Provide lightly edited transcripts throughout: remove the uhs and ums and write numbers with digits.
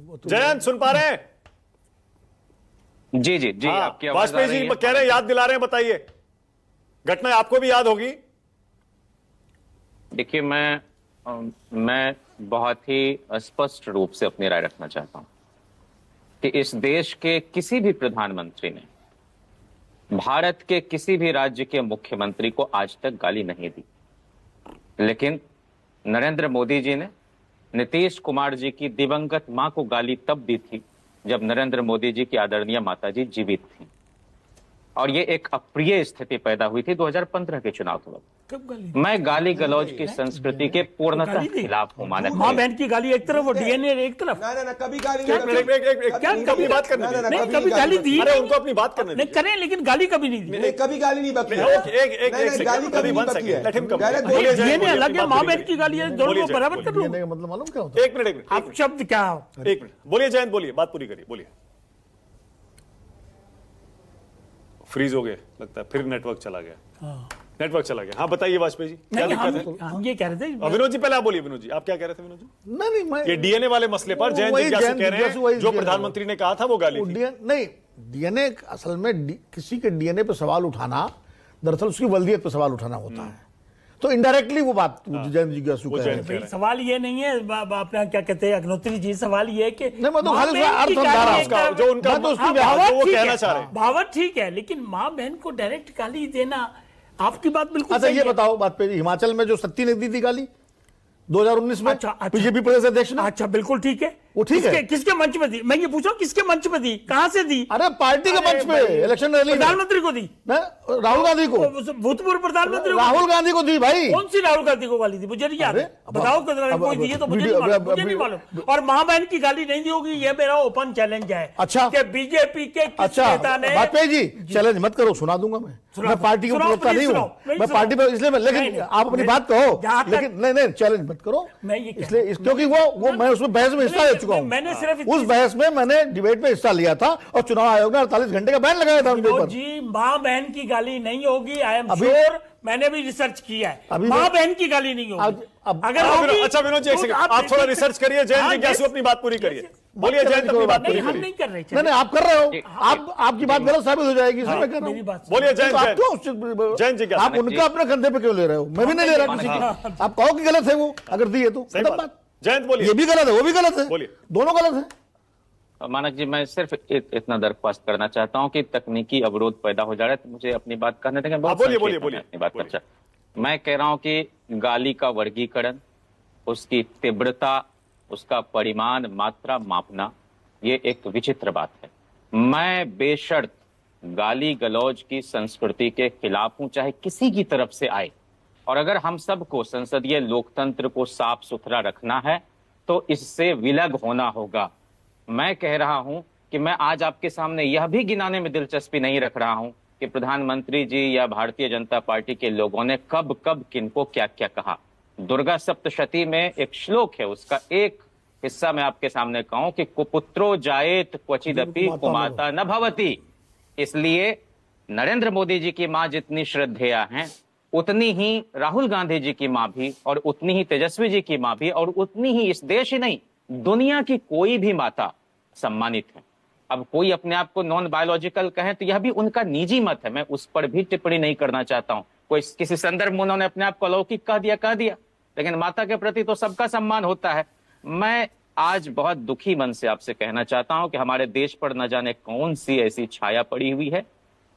जयंत सुन पा रहे हैं? जी जी जी, आपकी आवाज आ वाजपेयी रही जी है। कह रहे हैं, याद दिला रहे हैं, बताइए। घटना आपको भी याद होगी। देखिए, मैं बहुत ही स्पष्ट रूप से अपनी राय रखना चाहता हूं कि इस देश के किसी भी प्रधानमंत्री ने भारत के किसी भी राज्य के मुख्यमंत्री को आज तक गाली नहीं दी। लेकिन नरेंद्र मोदी जी ने नीतीश कुमार जी की दिवंगत मां को गाली तब दी थी जब नरेंद्र मोदी जी की आदरणीय माता जी जीवित थी, और ये एक अप्रिय स्थिति पैदा हुई थी 2015 के चुनाव के वक्त। मैं गाली गलौज की संस्कृति के पूर्णतः खिलाफ हूं। मानक माँ बहन की गाली एक तरफ, वो डीएनए एक तरफ। ना कभी गाली क्या कभी बात करने दीजिए। नहीं, कभी गाली दी अरे उनको अपनी बात करने नहीं दीजिए। करें, लेकिन गाली कभी नहीं दी। नहीं, कभी गाली नहीं बकी है। गाली कभी one second, let him come. DNA अलग है, माँ बहन की गाली है, दोनों को बराबर कर लो। मतलब मालूम क्या होता है? एक मिनट आप शब्द क्या? एक मिनट बोलिए जयंत, बोलिए, बात पूरी करिए, बोलिए। फ्रीज हो गए लगता है, फिर नेटवर्क चला गया। नेटवर्क चला गया। हाँ बताइए वाजपेयी जी, क्या दिक्कत है? हम ये कह रहे थे। विनोद जी पहले आप बोलिए। विनोद जी आप क्या कह रहे थे? विनोद जी नहीं मैं ये डीएनए वाले मसले पर जयंत जिज्ञासु कह रहे हैं, जो प्रधानमंत्री ने कहा था वो गाली थी। नहीं, डीएनए असल में किसी के डीएनए पे सवाल उठाना दरअसल उसकी वल्दियत पे सवाल उठाना होता है, तो इनडायरेक्टली वो बात जयंत जिज्ञासु कह रहे हैं। सवाल ये नहीं है अपना क्या कहते हैं अग्निहोत्री जी, सवाल ये है कि नहीं, मैं तो खाली उसका अर्थ समझा रहा हूं, जो उनका मैं तो उसकी वो कहना चाह रहे हैं। भावत ठीक है, लेकिन माँ बहन को डायरेक्ट गाली देना, आपकी बात बिल्कुल अच्छा सही ये है। बताओ बात पे, हिमाचल में जो सत्ती ने दी थी गाली 2019 में, अच्छा, बीजेपी प्रदेश अध्यक्ष ने। अच्छा बिल्कुल ठीक है, वो ठीक है। किसके मंच पे दी? मैं ये पूछ रहा हूँ, किसके मंच पे दी, कहां से दी? अरे पार्टी के मंच पे इलेक्शन रैली में। प्रधानमंत्री को दी, राहुल गांधी को, भूतपूर्व प्रधानमंत्री को। राहुल गांधी को दी भाई। कौन सी राहुल गांधी को गाली दी? मुझे नहीं याद है, बताओ कोई दी है तो मुझे नहीं मालूम। और माँ बहन की गाली नहीं दी होगी, ये मेरा ओपन चैलेंज है। अच्छा, कि बीजेपी के किस नेता ने। वाजपेयी जी चैलेंज मत करो, सुना दूंगा मैं पार्टी का प्रवक्ता नहीं हूँ, मैं पार्टी पर इसलिए, लेकिन आप अपनी बात कहो, लेकिन नहीं चैलेंज मत करो, इसलिए क्योंकि वो मैं उसमें बहस में हिस्सा ले चुका हूँ। मैंने सिर्फ उस बहस में मैंने डिबेट में हिस्सा लिया था और चुनाव आयोग ने 48 घंटे का बैन लगाया था उनके ऊपर। जी माँ बहन की गाली नहीं होगी, आई एम श्योर, मैंने भी रिसर्च किया है, माँ बहन की गाली नहीं होगी। अगर होगी, अच्छा विनोद जी एक सेकंड, आप थोड़ा रिसर्च करिए। जयंत जिज्ञासु अपनी बात पूरी करिए। बोलिए जयंत, अपनी बात पूरी हम करिए। नहीं कर रहे। नहीं आप कर रहे हो, आपकी बात गलत साबित हो जाएगी, इसलिए मैं कर रहा हूं। बोलिए जयंत जयंत जी, आप उनका अपने कंधे पे क्यों ले रहे हो? मैं भी नहीं ले रहा किसी की। आप कहो कि गलत है वो, अगर दी है तो बात। जयंत बोलिए। ये भी गलत है, वो भी गलत है, बोलिए, दोनों गलत है। मानक जी, मैं सिर्फ इतना दरख्वास्त करना चाहता हूं कि तकनीकी अवरोध पैदा हो जा रहा है, तो मुझे अपनी बात करने देंगे। बोलिए अपनी बात कर। मैं कह रहा हूं कि गाली का वर्गीकरण, उसकी तीव्रता, उसका परिमाण, मात्रा मापना, ये एक विचित्र बात है। मैं बेशर्त गाली गलौज की संस्कृति के खिलाफ हूं, चाहे किसी की तरफ से आए। और अगर हम सबको संसदीय लोकतंत्र को साफ सुथरा रखना है तो इससे विलग होना होगा। मैं कह रहा हूं कि मैं आज आपके सामने यह भी गिनाने में दिलचस्पी नहीं रख रहा हूं कि प्रधानमंत्री जी या भारतीय जनता पार्टी के लोगों ने कब कब किनको क्या क्या कहा। दुर्गा सप्तशती में एक श्लोक है, उसका एक हिस्सा मैं आपके सामने कहूं कि कुपुत्रो जायेत क्वचिदपि कुमाता न भवति। इसलिए नरेंद्र मोदी जी की मां जितनी श्रद्धेया हैं, उतनी ही राहुल गांधी जी की मां भी, और उतनी ही तेजस्वी जी की मां भी, और उतनी ही इस देश ही नहीं दुनिया की कोई भी माता सम्मानित है। अब कोई अपने आप को नॉन बायोलॉजिकल कहे तो यह भी उनका निजी मत है, मैं उस पर भी टिप्पणी नहीं करना चाहता हूं। कोई किसी संदर्भ में उन्होंने अपने आप को अलौकिक कह दिया, लेकिन माता के प्रति तो सबका सम्मान होता है। मैं आज बहुत दुखी मन से आपसे कहना चाहता हूं कि हमारे देश पर न जाने कौन सी ऐसी छाया पड़ी हुई है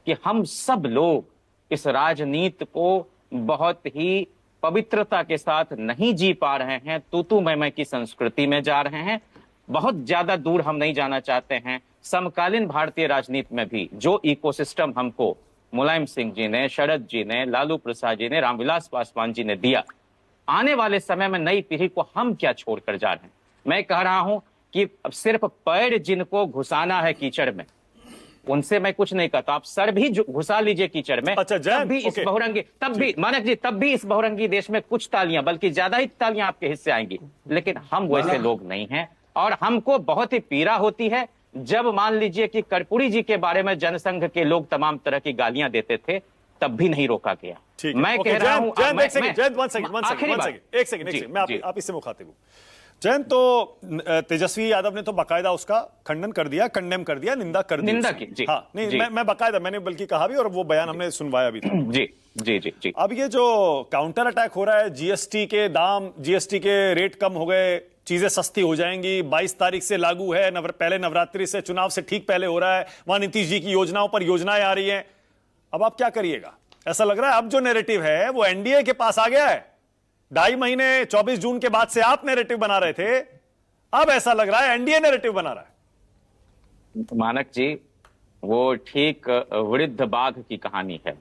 कि हम सब लोग इस राजनीति को बहुत ही पवित्रता के साथ नहीं जी पा रहे हैं, तू मैं की संस्कृति में जा रहे हैं। बहुत ज्यादा दूर हम नहीं जाना चाहते हैं। समकालीन भारतीय राजनीति में भी जो इकोसिस्टम हमको मुलायम सिंह जी ने, शरद जी ने, लालू प्रसाद जी ने, रामविलास पासवान जी ने दिया, आने वाले समय में नई पीढ़ी को हम क्या छोड़कर जा रहे हैं। मैं कह रहा हूं कि अब सिर्फ पैर जिनको घुसाना है कीचड़ में, उनसे मैं कुछ नहीं कहता, आप सर भी घुसा लीजिए कीचड़ में। अच्छा, तब भी इस बहुरंगी, तब भी मानक जी, तब भी इस बहुरंगी देश में कुछ तालियां, बल्कि ज्यादा ही तालियां आपके हिस्से आएंगी। लेकिन हम वैसे लोग नहीं हैं, और हमको बहुत ही पीड़ा होती है जब मान लीजिए कि कर्पूरी जी के बारे में जनसंघ के लोग तमाम तरह की गालियां देते थे, तब भी नहीं रोका गया। मैं कह रहा हूं, एक सेकंड, मैं आप इससे मुखातिब हूं। जयंत, तो तेजस्वी यादव ने तो बाकायदा उसका खंडन कर दिया, कंडेम कर दिया, निंदा कर दी, निंदा की, जी, हाँ नहीं जी। मैं बाकायदा, मैंने बल्कि कहा भी और वो बयान हमने सुनवाया भी था। जी जी जी जी। अब ये जो काउंटर अटैक हो रहा है, जीएसटी के दाम, जीएसटी के रेट कम हो गए, चीजें सस्ती हो जाएंगी, 22 तारीख से लागू है, पहले नवरात्रि से, चुनाव से ठीक पहले हो रहा है, वहां नीतीश जी की योजनाओं पर योजनाएं आ रही हैं, अब आप क्या करिएगा? ऐसा लग रहा है अब जो नैरेटिव है वो एनडीए के पास आ गया है। 2.5 महीने 24 जून के बाद से आप नैरेटिव बना रहे थे, अब ऐसा लग रहा है एनडीए नैरेटिव बना रहा है। मानक जी, वो ठीक वृद्ध बाघ की कहानी है।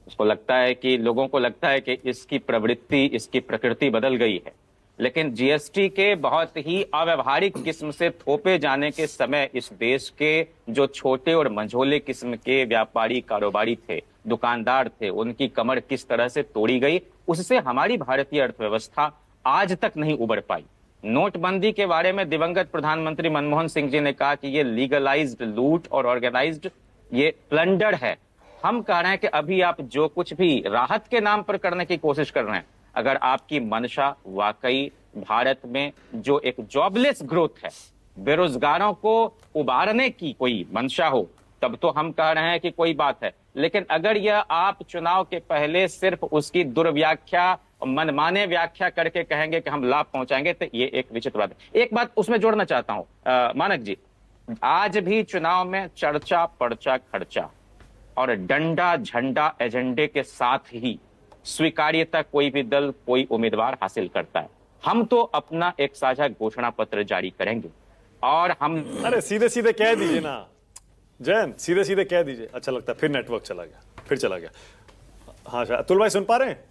उसको लगता है कि, लोगों को लगता है कि इसकी प्रवृत्ति, इसकी प्रकृति बदल गई है, लेकिन जीएसटी के बहुत ही अव्यवहारिक किस्म से थोपे जाने के समय इस देश के जो छोटे और मंझोले किस्म के व्यापारी, कारोबारी थे, दुकानदार थे, उनकी कमर किस तरह से तोड़ी गई, उससे हमारी भारतीय अर्थव्यवस्था आज तक नहीं उबर पाई। नोटबंदी के बारे में दिवंगत प्रधानमंत्री मनमोहन सिंह जी ने कहा कि ये लीगलाइज्ड लूट और ऑर्गेनाइज्ड ये प्लंडर है। हम कह रहे हैं कि अभी आप जो कुछ भी राहत के नाम पर करने की कोशिश कर रहे हैं, अगर आपकी मंशा वाकई भारत में जो एक जॉबलेस ग्रोथ है, बेरोजगारों को उबारने की कोई मंशा हो, तब तो हम कह रहे हैं कि कोई बात है। लेकिन अगर यह आप चुनाव के पहले सिर्फ उसकी दुर्व्याख्या, मनमाने व्याख्या करके कहेंगे कि हम लाभ पहुंचाएंगे, तो ये एक विचित्र बात है। एक बात उसमें जोड़ना चाहता हूं मानक जी, आज भी चुनाव में चर्चा, पर्चा, खर्चा और डंडा झंडा एजेंडे के साथ ही स्वीकार्यता कोई भी दल, कोई उम्मीदवार हासिल करता है। हम तो अपना एक साझा घोषणा पत्र जारी करेंगे और हम, अरे सीधे सीधे कह दीजिए ना जयंत, सीधे सीधे कह दीजिए। अच्छा लगता है, फिर नेटवर्क चला गया, फिर चला गया। हाँ, अतुल भाई सुन पा रहे हैं?